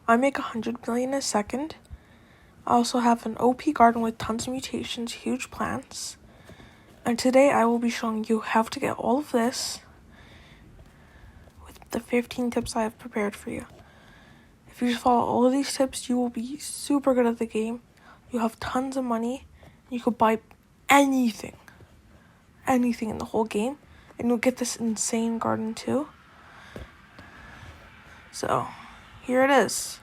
I make 100 million a second. I also have an OP garden with tons of mutations, huge plants. And today I will be showing you how to get all of this with the 15 tips I have prepared for you. If you just follow all of these tips, you will be super good at the game. You have tons of money. You could buy anything in the whole game. And you'll get this insane garden too. So, here it is.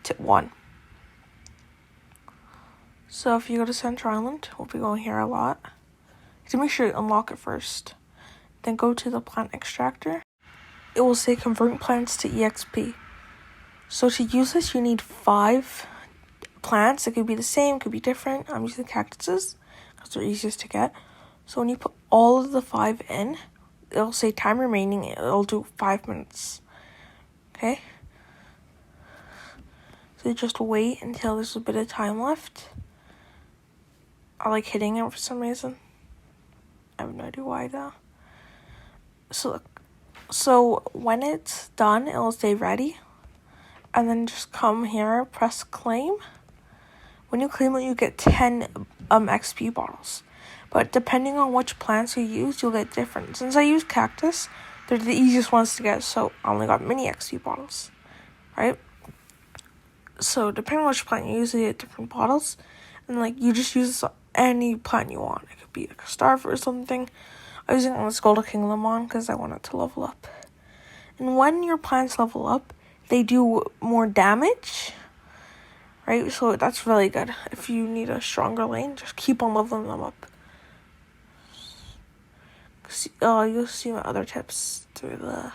Tip 1. So if you go to Central Island, we'll be going here a lot. You have to make sure you unlock it first. Then go to the plant extractor. It will say convert plants to EXP. So to use this, you need 5 plants. It could be the same, could be different. I'm using cactuses because they're easiest to get. So when you put all of the 5 in, it'll say time remaining. It'll do 5 minutes. Okay? So you just wait until there's a bit of time left. I like hitting it for some reason. I have no idea why though. So when it's done, it'll say ready. And then just come here, press claim. When you claim it, you get 10 XP bottles. But depending on which plants you use, you'll get different. Since I use cactus, they're the easiest ones to get, so I only got mini XP bottles, right? So depending on which plant you use, you get different bottles. And you just use any plant you want. It could be like a starfruit or something. I'm using this Golden King Lemon because I want it to level up. And when your plants level up, they do more damage, right? So that's really good. If you need a stronger lane, just keep on leveling them up. You'll see my other tips through the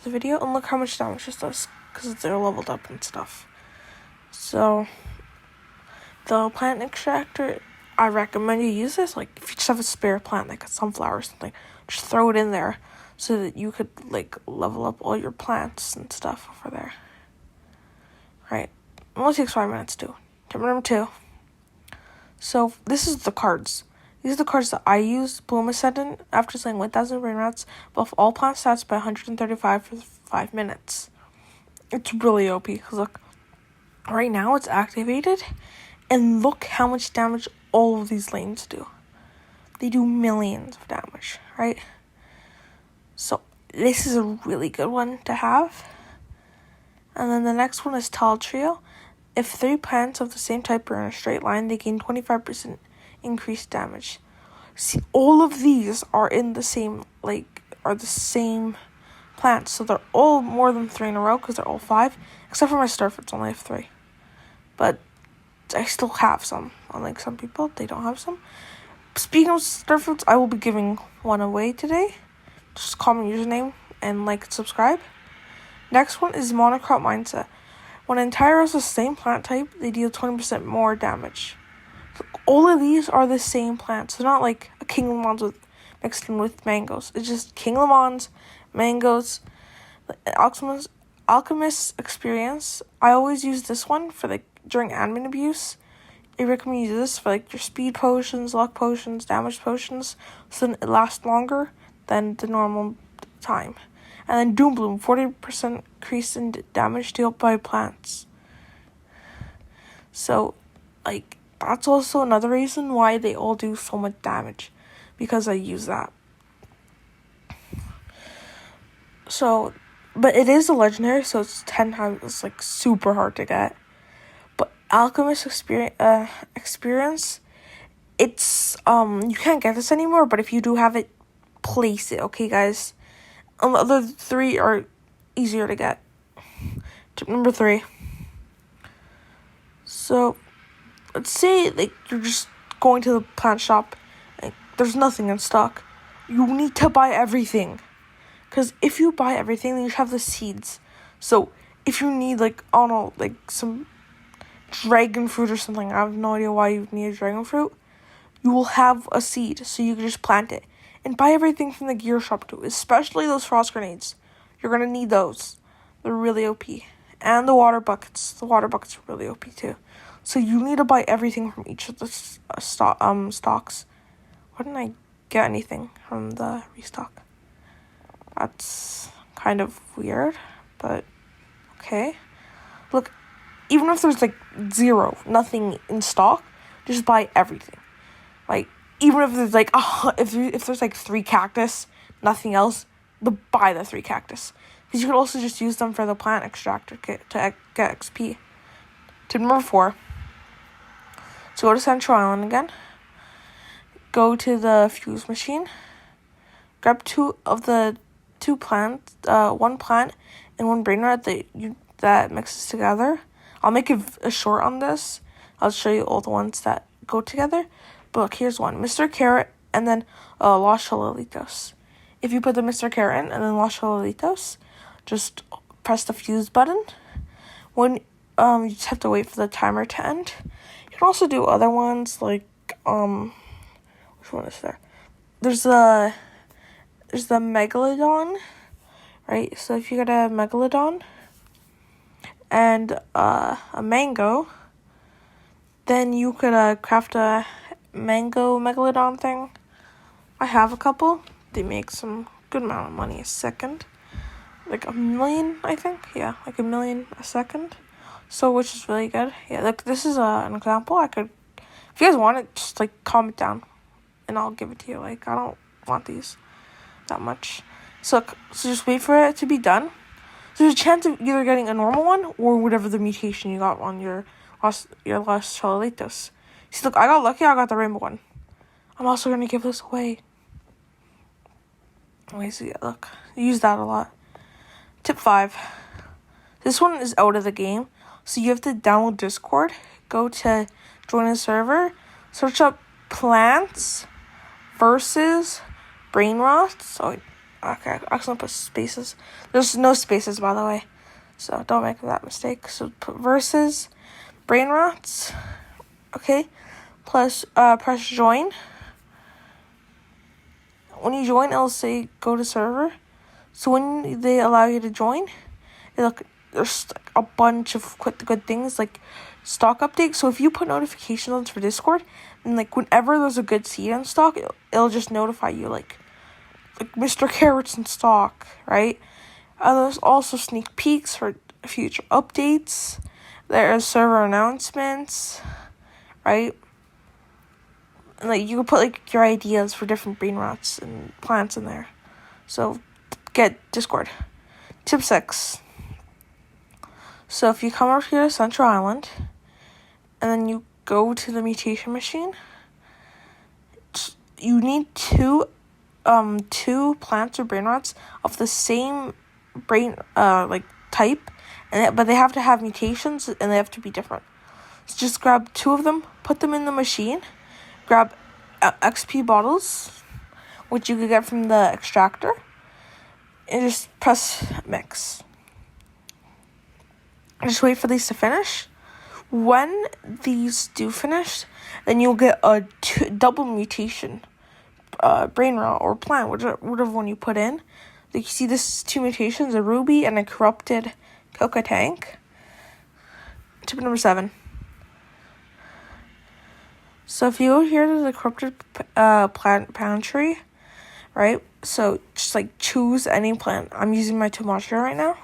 video. And look how much damage this does because they're leveled up and stuff. So the plant extractor, I recommend you use this. If you just have a spare plant, like a sunflower or something, just throw it in there so that you could level up all your plants and stuff over there. Right? It only takes 5 minutes too. Tip number 2. So this is the cards. These are the cards that I use. Bloom Ascendant, after slaying 1,000 brainrots, buff all plant stats by 135 for 5 minutes. It's really OP because look, right now it's activated. And look how much damage all of these lanes do. They do millions of damage, right? So this is a really good one to have. And then the next one is Tall Trio. If 3 plants of the same type are in a straight line, they gain 25% increased damage. See, all of these are in the same, are the same plants. So they're all more than 3 in a row because they're all 5. Except for my starfruits, only have 3. But I still have some. Unlike some people, they don't have some. Speaking of starfruits, I will be giving one away today. Just comment username and subscribe. Next one is Monocrop Mindset. When an entire row is the same plant type, they deal 20% more damage. So all of these are the same plants. They're not like a King Lemons mixed in with mangoes. It's just King Lemons, mangoes, Alchemist Experience. I always use this one for during admin abuse. I recommend you use this for your speed potions, luck potions, damage potions, so then it lasts longer than the normal time. And then Doom Bloom, 40% increase in damage dealt by plants. So, that's also another reason why they all do so much damage, because I use that. So, but it is a legendary, so it's 10 times, super hard to get. But Alchemist Experience, it's, you can't get this anymore, but if you do have it, place it, okay, guys? The other 3 are easier to get. Tip number 3. So, let's say, you're just going to the plant shop, there's nothing in stock. You need to buy everything. Because if you buy everything, then you have the seeds. So, if you need, some dragon fruit or something, I have no idea why you need a dragon fruit, you will have a seed, so you can just plant it. And buy everything from the gear shop too, especially those frost grenades. You're going to need those. They're really OP. And the water buckets. The water buckets are really OP too. So you need to buy everything from each of the stocks. Why didn't I get anything from the restock? That's kind of weird, but okay. Look, even if there's like nothing in stock, just buy everything. Like, even if there's like if there's like 3 cactus, nothing else, buy the 3 cactus. Because you could also just use them for the plant extractor kit to get XP. Tip number 4. So go to Central Island again. Go to the fuse machine. Grab 2 plants, 1 plant and 1 brain rot that mixes together. I'll make a short on this. I'll show you all the ones that go together. But look, here's one. Mr. Carrot and then Los Chalelitos. If you put the Mr. Carrot in and then Los Chalelitos, just press the fuse button. When you just have to wait for the timer to end. You can also do other ones like which one is there? There's the Megalodon, right? So if you get a Megalodon and a mango, then you could craft a mango Megalodon thing. I have a couple. They make some good amount of money a second. Like 1 million, I think. Yeah, like 1 million a second. So, which is really good. Yeah, like this is an example. If you guys want it, just like comment down and I'll give it to you. Like, I don't want these that much. So just wait for it to be done. So there's a chance of either getting a normal one or whatever the mutation you got on your Los Chalelitos. See, look, I got lucky. I got the rainbow one. I'm also going to give this away. Okay, so yeah, look. Use that a lot. Tip 5. This one is out of the game. So you have to download Discord. Go to join a server. Search up plants versus brainrots. Oh, okay, I accidentally put spaces. There's no spaces, by the way. So don't make that mistake. So put versus brainrots. Okay. Plus, press join. When you join, it'll say go to server. So when they allow you to join, there's a bunch of good things like stock updates. So if you put notifications on for Discord, and like whenever there's a good seed in stock, it'll just notify you like Mr. Carrot's in stock, right? There's also sneak peeks for future updates. There's server announcements, right? And like you can put like your ideas for different brain rots and plants in there. So get Discord. Tip 6. So if you come over here to Central Island and then you go to the mutation machine, you need two plants or brain rots of the same brain type, but they have to have mutations and they have to be different. So just grab 2 of them, put them in the machine, grab XP bottles, which you could get from the extractor, and just press mix. Just wait for these to finish. When these do finish, then you'll get a double mutation brain rot or plant, whatever one you put in. Like you see, this is 2 mutations: a ruby and a corrupted coca tank. Tip number 7. So if you go here to the corrupted plant pantry, right? So just like choose any plant. I'm using my tomato right now.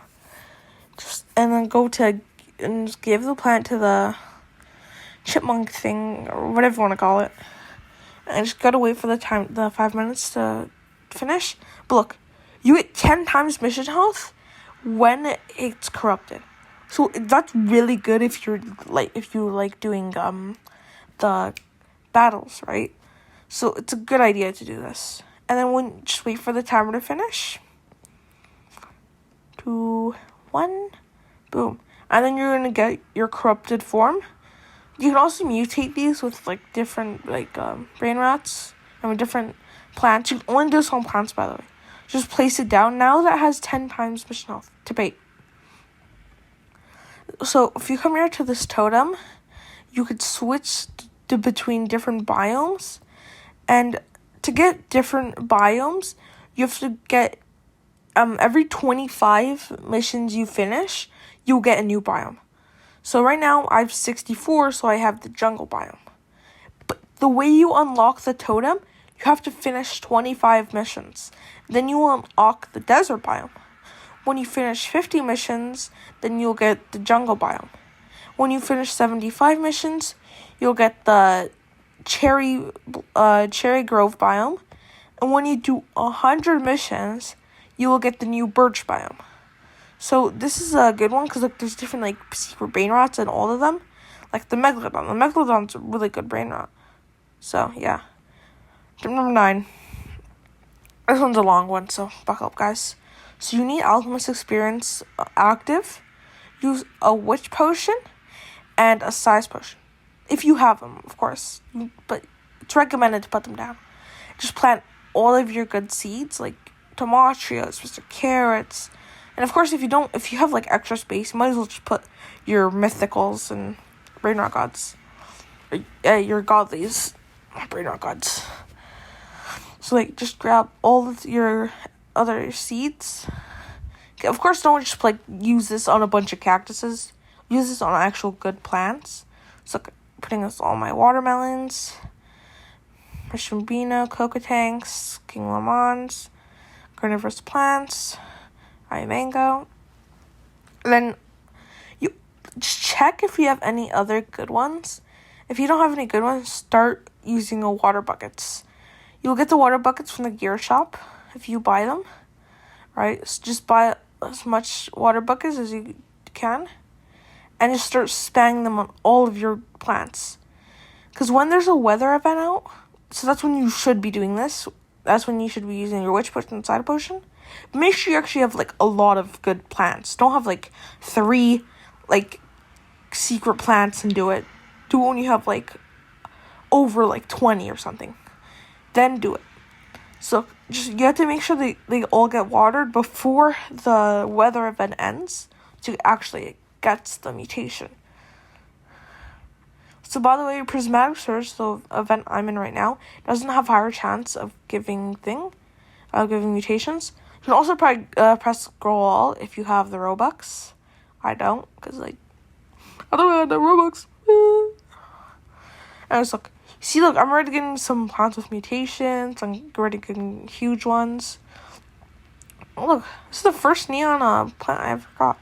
And then go to and just give the plant to the chipmunk thing or whatever you want to call it. And just gotta wait for the 5 minutes to finish. But look, you get 10 times mission health when it's corrupted. So that's really good if you like doing the battles, right? So it's a good idea to do this. And then just wait for the timer to finish. 2, 1, boom. And then you're gonna get your corrupted form. You can also mutate these with like different brain rots and with different plants. You can only do this on plants, by the way. Just place it down. Now that has 10 times mission health. Debate. So if you come here to this totem, you could switch between different biomes. And to get different biomes, you have to get every 25 missions you finish, you'll get a new biome. So right now I have 64, so I have the jungle biome. But the way you unlock the totem, you have to finish 25 missions. Then you will unlock the desert biome, When you finish 50 missions, then you'll get the jungle biome. When you finish 75 missions, you'll get the cherry grove biome. And when you do 100 missions, you will get the new birch biome. So this is a good one because there's different secret brainrots in all of them. Like the Megalodon. The Megalodon's a really good brainrot. So yeah. Tip number 9. This one's a long one, so buckle up, guys. So you need Alchemist Experience active. Use a Witch Potion and a Size Potion. If you have them, of course. But it's recommended to put them down. Just plant all of your good seeds, like tomatillos, Mr. Carrots. And of course, if you have extra space, you might as well just put your mythicals and brainrot gods. Your godlies, brainrot gods. So just grab all of your other seeds. Okay, of course, don't just use this on a bunch of cactuses. Use this on actual good plants. So putting this on my watermelons, mushroom beano, cocoa tanks, king lemons, carnivorous plants, mango. And then you just check if you have any other good ones. If you don't have any good ones, start using water buckets. You'll get the water buckets from the gear shop if you buy them, right? So just buy as much water buckets as you can and just start spamming them on all of your plants. Because when there's a weather event out, so that's when you should be doing this. That's when you should be using your Witch Potion and Side Potion. But make sure you actually have a lot of good plants. Don't have 3 secret plants and do it. Do it when you have over 20 or something. Then do it. So you have to make sure they all get watered before the weather event ends to actually get the mutation. So by the way, Prismatic Surge, the event I'm in right now, doesn't have higher chance of giving mutations. You can also probably press scroll all if you have the Robux. I don't, because I don't have the Robux. And it's look, I'm already getting some plants with mutations. I'm already getting huge ones. Look, this is the first neon plant I ever got.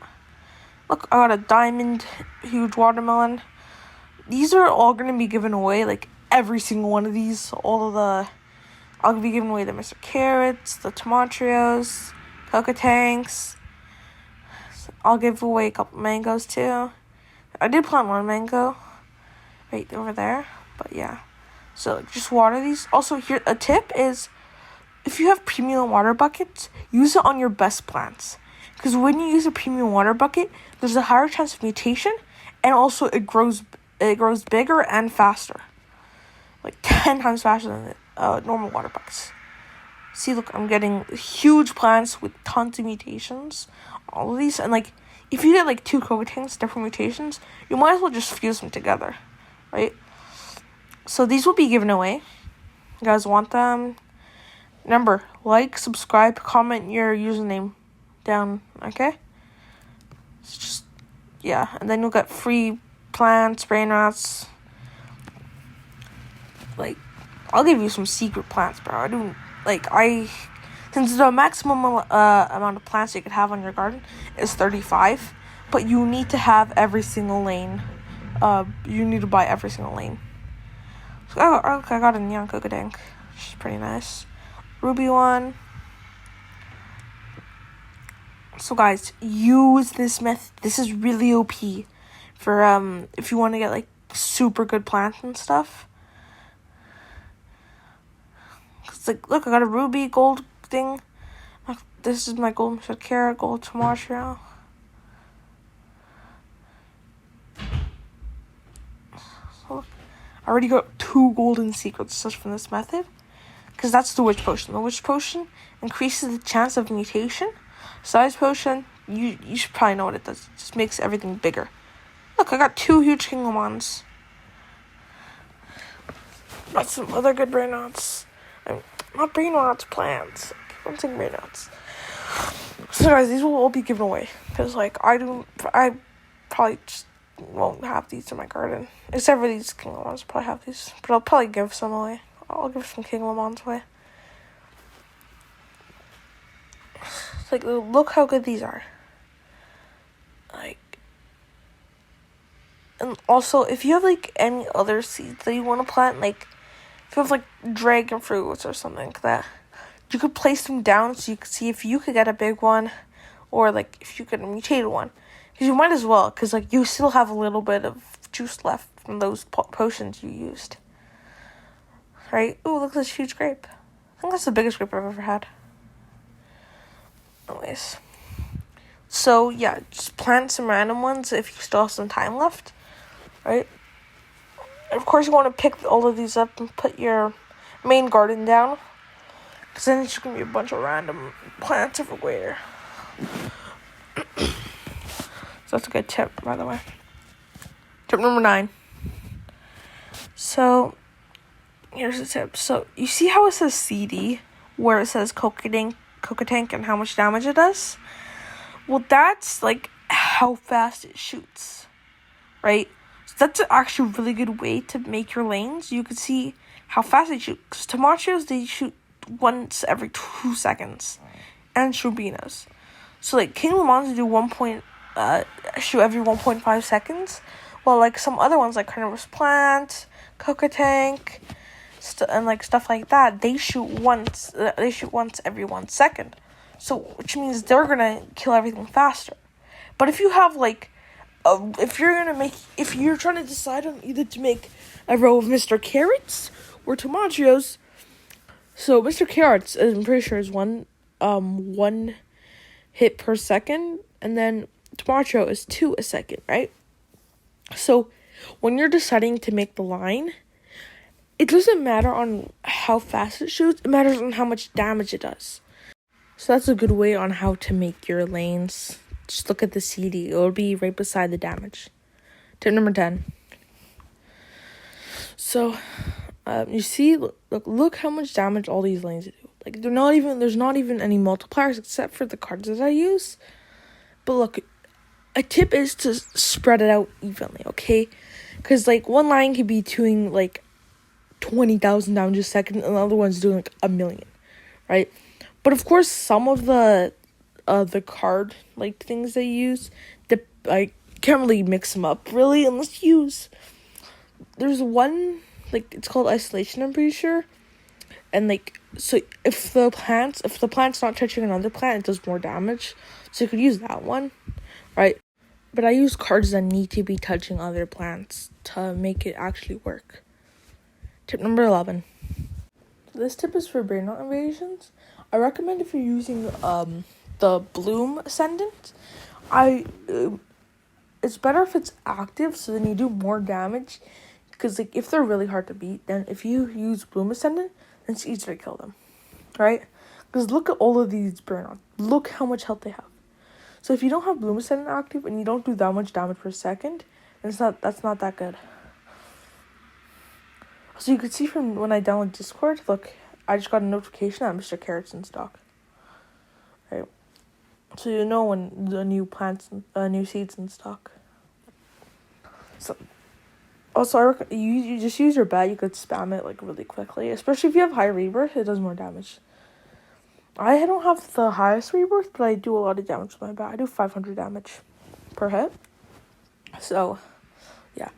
Look, I got a diamond, huge watermelon. These are all going to be given away, every single one of these. I'll be giving away the Mr. Carrots, the tomatillos, cocoa tanks. I'll give away a couple mangoes too. I did plant one mango right over there, but yeah. So just water these. Also, here a tip is, if you have premium water buckets, use it on your best plants. Because when you use a premium water bucket, there's a higher chance of mutation, and also it grows bigger and faster. 10 times faster than normal water buckets. See, look, I'm getting huge plants with tons of mutations. All of these. And, if you get, 2 cocoa tanks, different mutations, you might as well just fuse them together. Right? So, these will be given away. You guys want them? Remember, subscribe, comment your username down, okay? It's just, yeah. And then you'll get free plants, brainrots. I'll give you some secret plants, bro. Since the maximum amount of plants you could have on your garden is 35, but you need to have every single lane. You need to buy every single lane. So, I got a neon cocoa tank, which is pretty nice. Ruby one. So guys, use this method. This is really OP for if you want to get super good plants and stuff. Look, I got a ruby gold thing. This is my golden Mr. Carrot, gold tomato. So I already got 2 golden secrets just from this method. Because that's the Witch Potion. The Witch Potion increases the chance of mutation. Size Potion, you should probably know what it does. It just makes everything bigger. Look, I got 2 huge king lemons. Got some other good brainrots. Not brainrots, plants. I keep on saying brainrots. So guys, these will all be given away. Because I probably just won't have these in my garden. Except for these king lemons, probably have these. But I'll probably give some away. I'll give some king lemons away. Like, look how good these are. Like, and also, if you have, like, any other seeds that you want to plant, like, if you have, like, dragon fruits or something like that, you could place them down so you could see if you could get a big one, or, like, if you could mutate one. Because you might as well, because, like, you still have a little bit of juice left from those potions you used. Right? Ooh, look at this huge grape. I think that's the biggest grape I've ever had. Anyways. So, yeah, just plant some random ones if you still have some time left. Right? And of course, you want to pick all of these up and put your main garden down. Because then it's just going to be a bunch of random plants everywhere. So that's a good tip, by the way. Tip number 9. So, here's the tip. So, you see how it says CD, where it says Coca Tank and how much damage it does? Well, that's, like, how fast it shoots, right? So, that's actually a really good way to make your lanes. You can see how fast they shoot. Because tomatoes, they shoot once every 2 seconds. And shrubbinos. So, like, King Lemons do shoot every 1.5 seconds. While, like, some other ones, like Carnivorous Plant, Coca Tank, and, like, stuff like that, they shoot once every 1 second. So, which means they're gonna kill everything faster. But if you have, like, if you're trying to decide on either to make a row of Mr. Carrots or tomatoes, so Mr. Carrots, I'm pretty sure, is one hit per second, and then tomato is 2 a second, right? So, when you're deciding to make the line, it doesn't matter on how fast it shoots, it matters on how much damage it does. So that's a good way on how to make your lanes. Just look at the CD, it'll be right beside the damage. Tip number 10. So, you see, look how much damage all these lanes do. Like, there's not even any multipliers except for the cards that I use. But look, a tip is to spread it out evenly, okay? Because, like, one line could be doing, like, 20,000 damage a second, and the other one's doing, like, 1,000,000, right? But, of course, some of the card, like, things they use, I can't really mix them up, really, unless you use... There's one, like, it's called Isolation, I'm pretty sure. And, like, so if the plant's not touching another plant, it does more damage. So you could use that one, right? But I use cards that need to be touching other plants to make it actually work. Tip number 11. This tip is for brainrot invasions. I recommend if you're using the Bloom Ascendant, it's better if it's active, so then you do more damage. Because, like, if they're really hard to beat, then if you use Bloom Ascendant, then it's easier to kill them, right? Because look at all of these brainrots. Look how much health they have. So if you don't have Bloom Ascendant active and you don't do that much damage per second, that's not that good. So you could see from when I download Discord, look, I just got a notification that Mr. Carrot's in stock. Right? So you know when the new seeds in stock. So also, you just use your bat. You could spam it, like, really quickly. Especially if you have high rebirth, it does more damage. I don't have the highest rebirth, but I do a lot of damage with my bat. I do 500 damage per hit. So, yeah.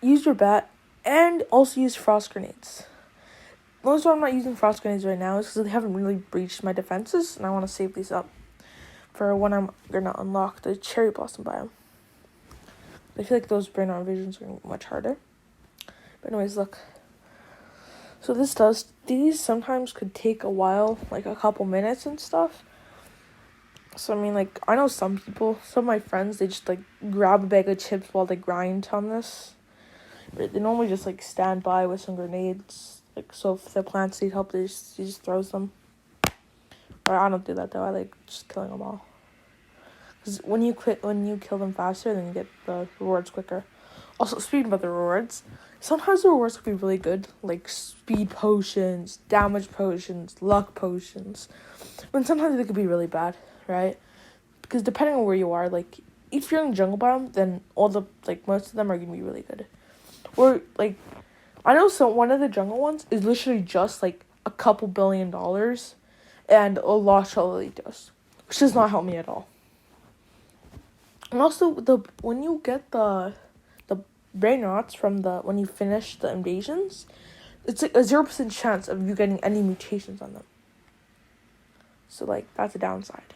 Use your bat, and also use frost grenades. The only reason I'm not using frost grenades right now is because they haven't really breached my defenses, and I want to save these up for when I'm gonna unlock the cherry blossom biome. I feel like those brainrot invasions are much harder. But anyways, look. So these sometimes could take a while, like a couple minutes and stuff. So, I mean, like, I know some of my friends, they just, like, grab a bag of chips while they grind on this. They normally just, like, stand by with some grenades. Like, so if the plants need help, he just throws them. Or I don't do that, though. I like just killing them all. Because when you kill them faster, then you get the rewards quicker. Also, speaking about the rewards, sometimes the rewards can be really good, like speed potions, damage potions, luck potions. But sometimes they could be really bad, right? Because depending on where you are, like, if you're in the jungle biome, then most of them are going to be really good. Or, like, I know one of the jungle ones is literally just, like, a couple $1 billion and a Los Cholitos. which does not help me at all. And also, when you get the brain rots from when you finish the invasions, it's like a 0% chance of you getting any mutations on them. So like that's a downside.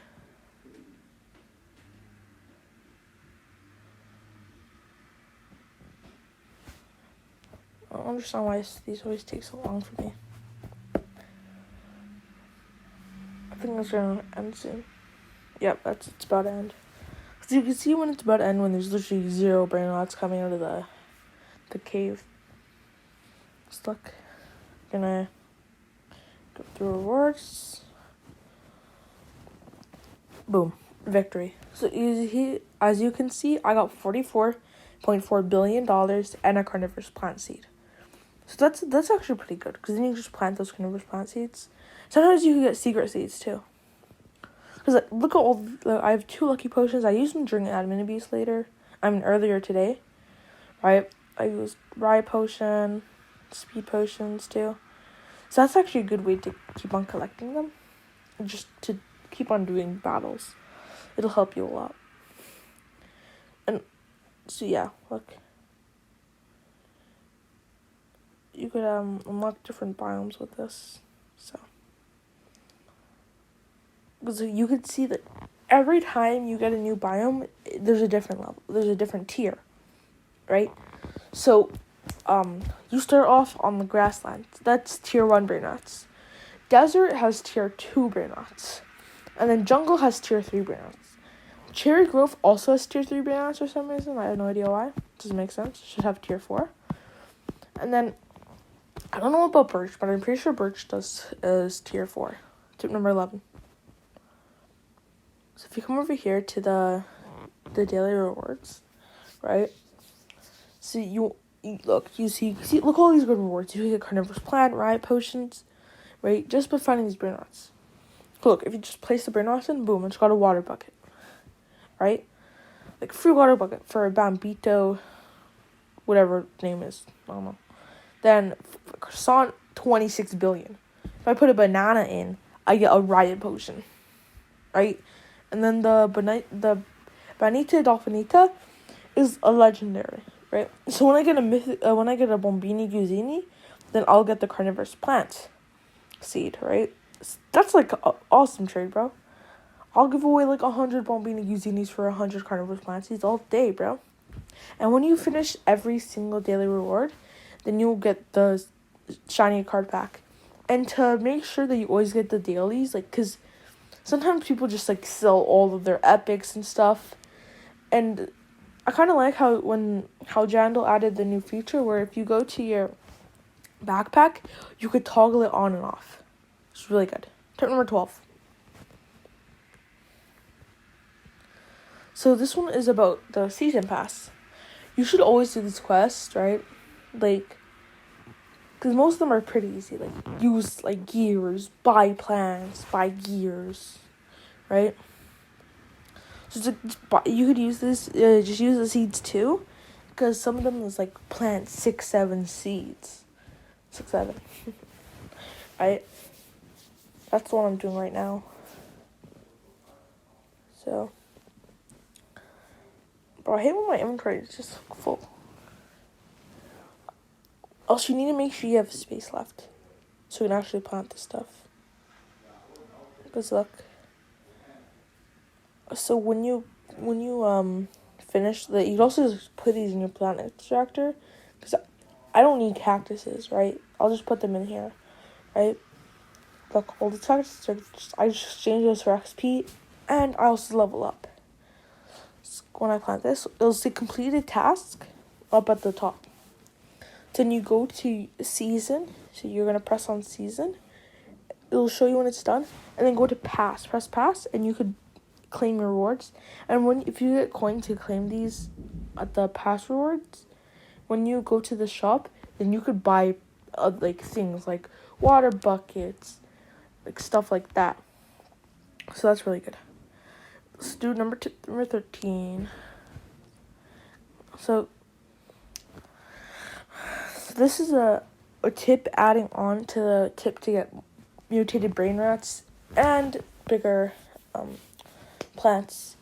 I don't understand why these always take so long for me. I think it's gonna end soon. Yep, it's about to end. So you can see when it's about to end when there's literally 0 brain rots coming out of the cave. Just look. Gonna go through rewards. Boom. Victory. So as you can see, I got $44.4 billion and a carnivorous plant seed. So that's actually pretty good, because then you just plant those carnivorous plant seeds. Sometimes you can get secret seeds too. Because look at all, I have 2 lucky potions. I used them during admin abuse earlier today. Right? I used Rye potion, speed potions too. So that's actually a good way to keep on collecting them. Just to keep on doing battles. It'll help you a lot. And so yeah, look. You could unlock different biomes with this. So because you could see that every time you get a new biome, there's a different level. There's a different tier. Right? So you start off on the grassland. That's tier 1 brain rots. Desert has tier 2 brain rots. And then jungle has tier 3 brain rots. Cherry Grove also has tier 3 brain rots for some reason. I have no idea why. Doesn't make sense. It should have tier 4. And then I don't know about Birch, but I'm pretty sure Birch is tier 4. Tip number 11. So if you come over here to the daily rewards, right? So you look all these good rewards. You can get carnivorous plant, riot potions, right? Just by finding these brain rots. Look, if you just place the brain rots in, boom, it's got a water bucket, right? Like free water bucket for a Bambito, whatever its name is, I don't know. Then croissant, 26 billion. If I put a banana in, I get a riot potion, right? And then the Banita Dolphinita is a legendary, right? So when I get a Bombini Guzini, then I'll get the carnivorous plant seed, right? That's like an awesome trade, bro. I'll give away like 100 Bombini Guzinis for 100 carnivorous plant seeds all day, bro. And when you finish every single daily reward, then you'll get the shiny card pack. And to make sure that you always get the dailies, like, because sometimes people just like sell all of their epics and stuff. And I kind of like how Jandal added the new feature where if you go to your backpack, you could toggle it on and off. It's really good. Tip number 12. So this one is about the season pass. You should always do this quest, right? Like, because most of them are pretty easy. Like, use, like, gears, buy plants, buy gears, right? So you could use this, just use the seeds too, because some of them is, like, plant 6-7 seeds. 6-7. Right? That's the one I'm doing right now. So, bro, I hate when my inventory is just full. Also, you need to make sure you have space left, so you can actually plant the stuff. Because look. So when you finish you can also just put these in your plant extractor, because I don't need cactuses, right? I'll just put them in here, right? Look, all the cactuses I just exchange those for XP, and I also level up. So when I plant this, it'll say completed task up at the top. Then you go to season, so you're gonna press on season. It'll show you when it's done, and then go to pass. Press pass, and you could claim your rewards. And if you get coin to claim these at the pass rewards, when you go to the shop, then you could buy like things like water buckets, like stuff like that. So that's really good. Let's do number 13. So this is a tip adding on to the tip to get mutated brain rats and bigger plants.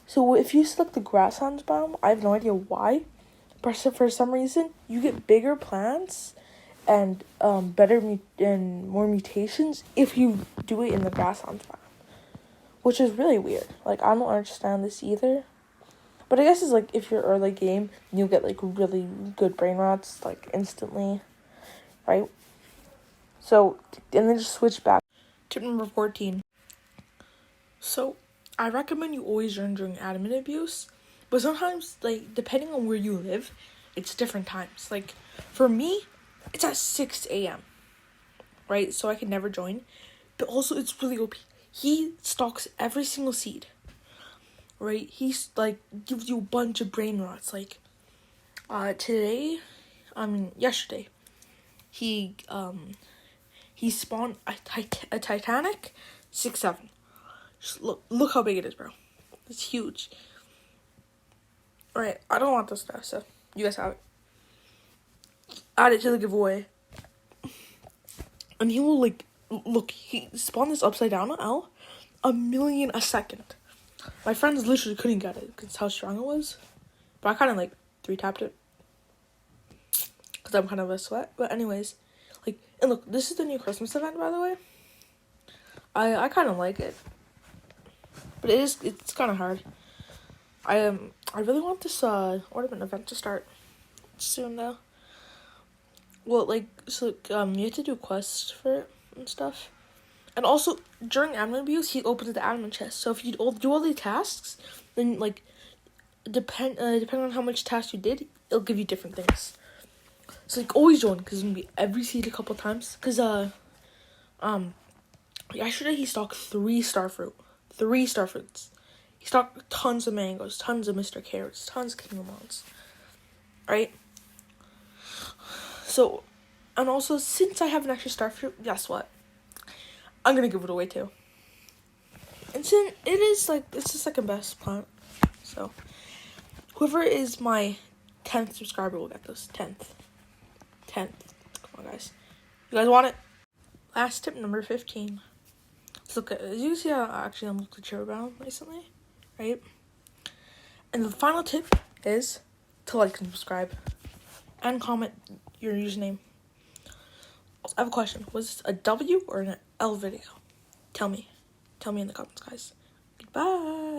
So if you select the grasslands biome, I have no idea why, but for some reason you get bigger plants and and more mutations if you do it in the grasslands biome, which is really weird. Like, I don't understand this either. But I guess it's like if you're early game, you'll get like really good brain rots like instantly, right? So, and then just switch back. Tip number 14. So, I recommend you always run during admin abuse, but sometimes, like, depending on where you live, it's different times. Like, for me, it's at 6 a.m., right? So I can never join. But also, it's really OP. He stocks every single seed, right? He's, like, gives you a bunch of brain rots. Like, yesterday, he spawned a Titanic 6-7. Just look how big it is, bro. It's huge. Alright, I don't want this stuff, so you guys have it. Add it to the giveaway. And he will, like, look, he spawned this upside down L 1,000,000 a second. My friends literally couldn't get it because how strong it was. But I kind of, like, 3-tapped it. Because I'm kind of a sweat. But anyways, like, and look, this is the new Christmas event, by the way. I kind of like it. But it's kind of hard. I really want this ornament event to start soon though. Well, like, so you have to do quests for it and stuff. And also during admin abuse, he opens the admin chest. So if you do all the tasks, then like depending on how much tasks you did, it'll give you different things. So like always join because it's gonna be every seed a couple times. Cause yesterday he stocked 3 starfruit. 3 starfruits. He stocked tons of mangoes, tons of Mr. Carrots, tons of King Lemons. Right? So, and also, since I have an extra starfruit, guess what? I'm gonna give it away too. And since it's the second best plant. So, whoever is my 10th subscriber will get this. 10th. Come on, guys. You guys want it? Last tip, number 15. So, look, as you see, I actually unlocked the cherry brown recently. Right? And the final tip is to like and subscribe. And comment your username. I have a question. Was this a W or an L video? Tell me. Tell me in the comments, guys. Goodbye.